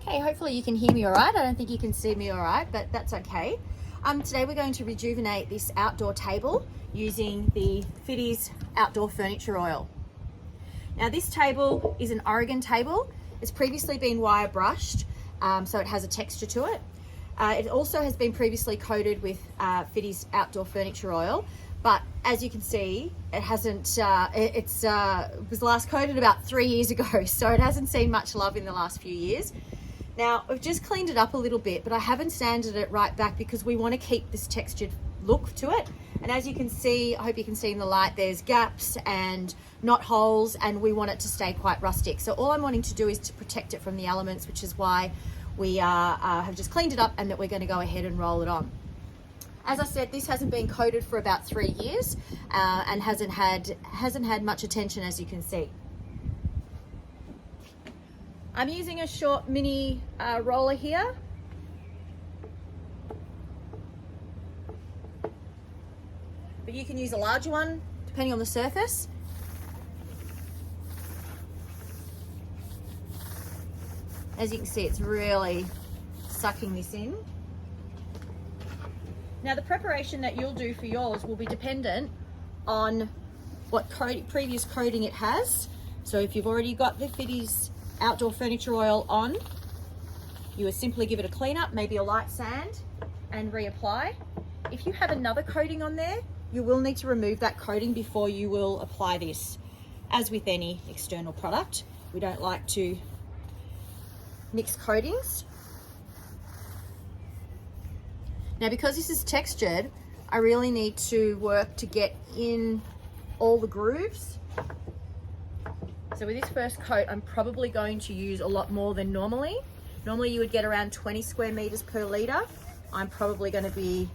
Okay, hopefully you can hear me all right. I don't think you can see me all right, but that's okay. Today we're going to rejuvenate this outdoor table using the Fiddes Outdoor Furniture Oil. Now this table is an Oregon table. It's previously been wire brushed, so it has a texture to it. It also has been previously coated with Fiddes Outdoor Furniture Oil, but as you can see, it hasn't. It was last coated about 3 years ago, so it hasn't seen much love in the last few years. Now I've just cleaned it up a little bit, but I haven't sanded it right back because we want to keep this textured look to it. And as you can see, I hope you can see in the light, there's gaps and knot holes, and we want it to stay quite rustic. So all I'm wanting to do is to protect it from the elements, which is why we have just cleaned it up and that we're going to go ahead and roll it on. As I said, this hasn't been coated for about 3 years and hasn't had much attention, as you can see. I'm using a short mini roller here. But you can use a larger one depending on the surface. As you can see, it's really sucking this in. Now the preparation that you'll do for yours will be dependent on what previous coating it has. So if you've already got the Fiddes Outdoor Furniture Oil on, you would simply give it a clean up, maybe a light sand, and reapply. If you have another coating on there, you will need to remove that coating before you will apply this. As with any external product, we don't like to mix coatings. Now because this is textured, I really need to work to get in all the grooves. So with this first coat, I'm probably going to use a lot more than normally. Normally you would get around 20 square meters per litre. I'm probably going to be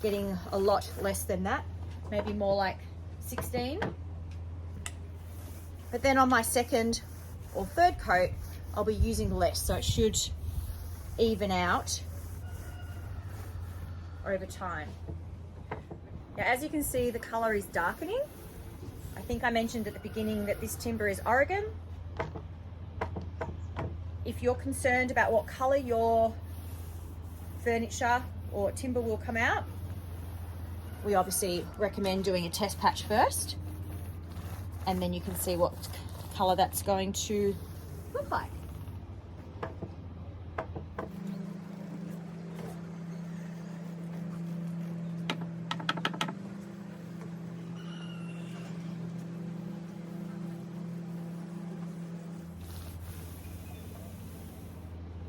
getting a lot less than that, maybe more like 16. But then on my second or third coat, I'll be using less, so it should even out over time. Now as you can see, the colour is darkening. I think I mentioned at the beginning that this timber is Oregon. If you're concerned about what colour your furniture or timber will come out, we obviously recommend doing a test patch first, and then you can see what colour that's going to look like.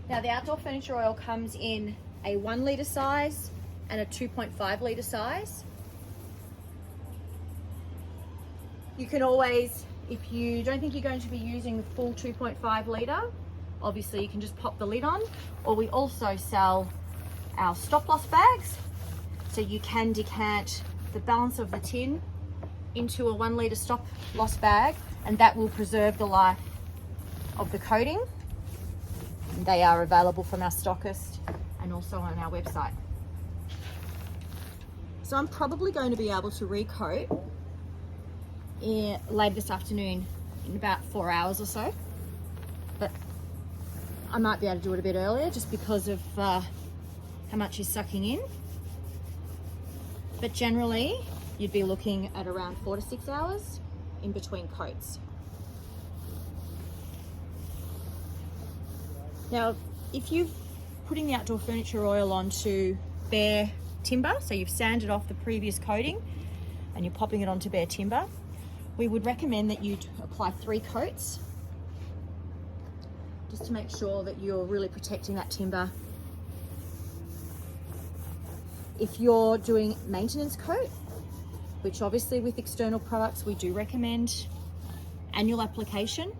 Now the outdoor furniture oil comes in a 1 litre size and a 2.5 litre size. You can always, if you don't think you're going to be using the full 2.5 litre, obviously you can just pop the lid on, or we also sell our stop loss bags. So you can decant the balance of the tin into a 1 litre stop loss bag, and that will preserve the life of the coating. They are available from our stockist and also on our website. So I'm probably going to be able to recoat later this afternoon in about 4 hours or so, but I might be able to do it a bit earlier just because of how much is sucking in. But generally you'd be looking at around 4 to 6 hours in between coats. Now, if you're putting the outdoor furniture oil onto bare timber, so you've sanded off the previous coating and you're popping it onto bare timber, we would recommend that you apply 3 coats just to make sure that you're really protecting that timber. If you're doing maintenance coat, which obviously with external products we do recommend annual application,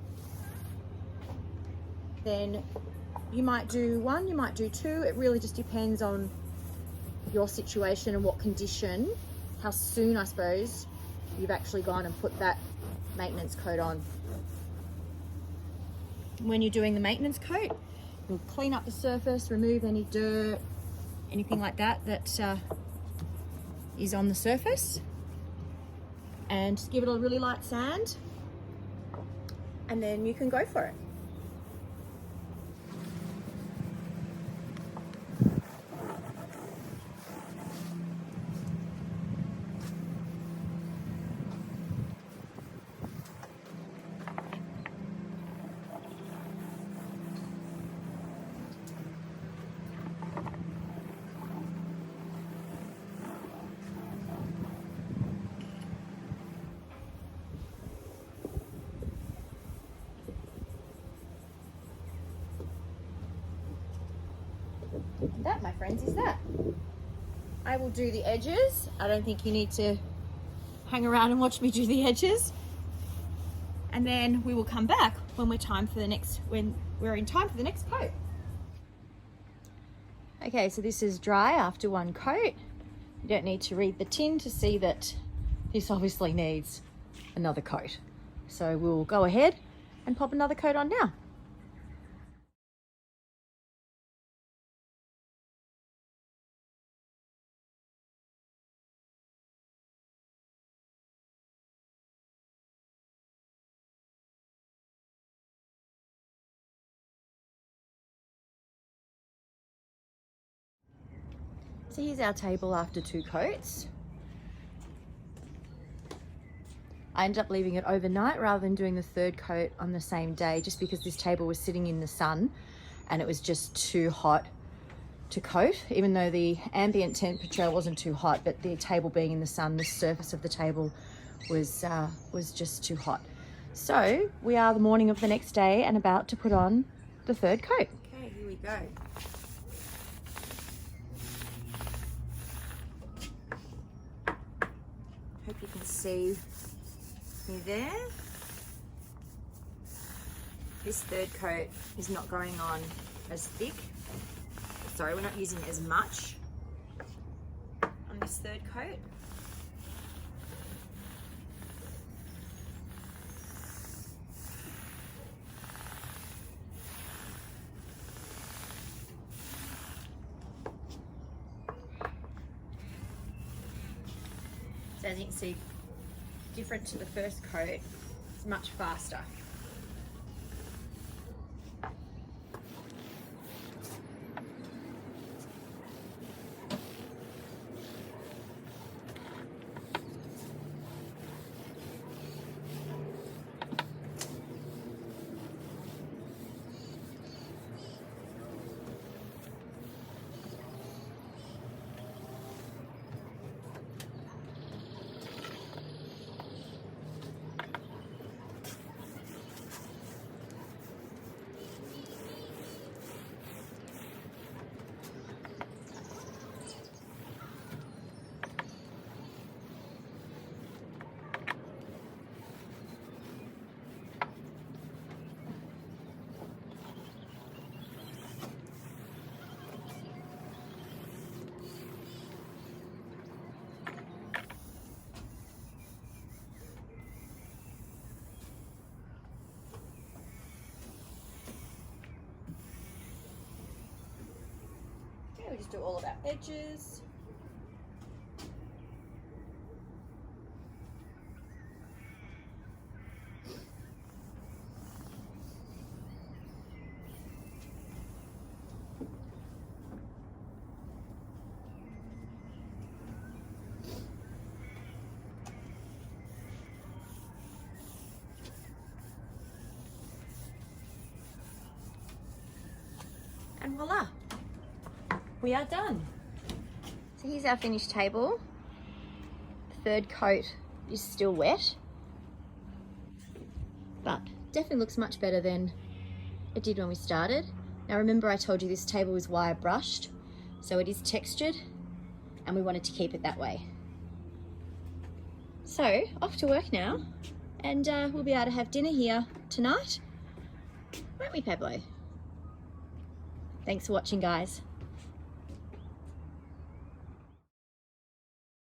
then you might do 1, you might do 2. It really just depends on your situation and what condition, how soon, I suppose, you've actually gone and put that maintenance coat on. When you're doing the maintenance coat, you'll clean up the surface, remove any dirt, anything like that that is on the surface, and just give it a really light sand, and then you can go for it. That, my friends, is that. I will do the edges. I don't think you need to hang around and watch me do the edges. And then we will come back when we're in time for the next coat. Okay, so this is dry after one coat. You don't need to read the tin to see that this obviously needs another coat. So we'll go ahead and pop another coat on now. So here's our table after 2 coats. I ended up leaving it overnight rather than doing the 3rd coat on the same day, just because this table was sitting in the sun and it was just too hot to coat, even though the ambient temperature wasn't too hot, but the table being in the sun, the surface of the table was just too hot. So we are the morning of the next day and about to put on the 3rd coat. Okay, here we go. Hope you can see me there. This 3rd coat is not going on as thick. Sorry, we're not using as much on this 3rd coat. So as you can see, different to the 1st coat, it's much faster. We just do all of our edges. And voila! We are done. So here's our finished table. The 3rd coat is still wet, but definitely looks much better than it did when we started. Now remember, I told you this table is wire brushed, so it is textured and we wanted to keep it that way. So off to work now, and we'll be able to have dinner here tonight, won't we, Pablo? Thanks for watching, guys.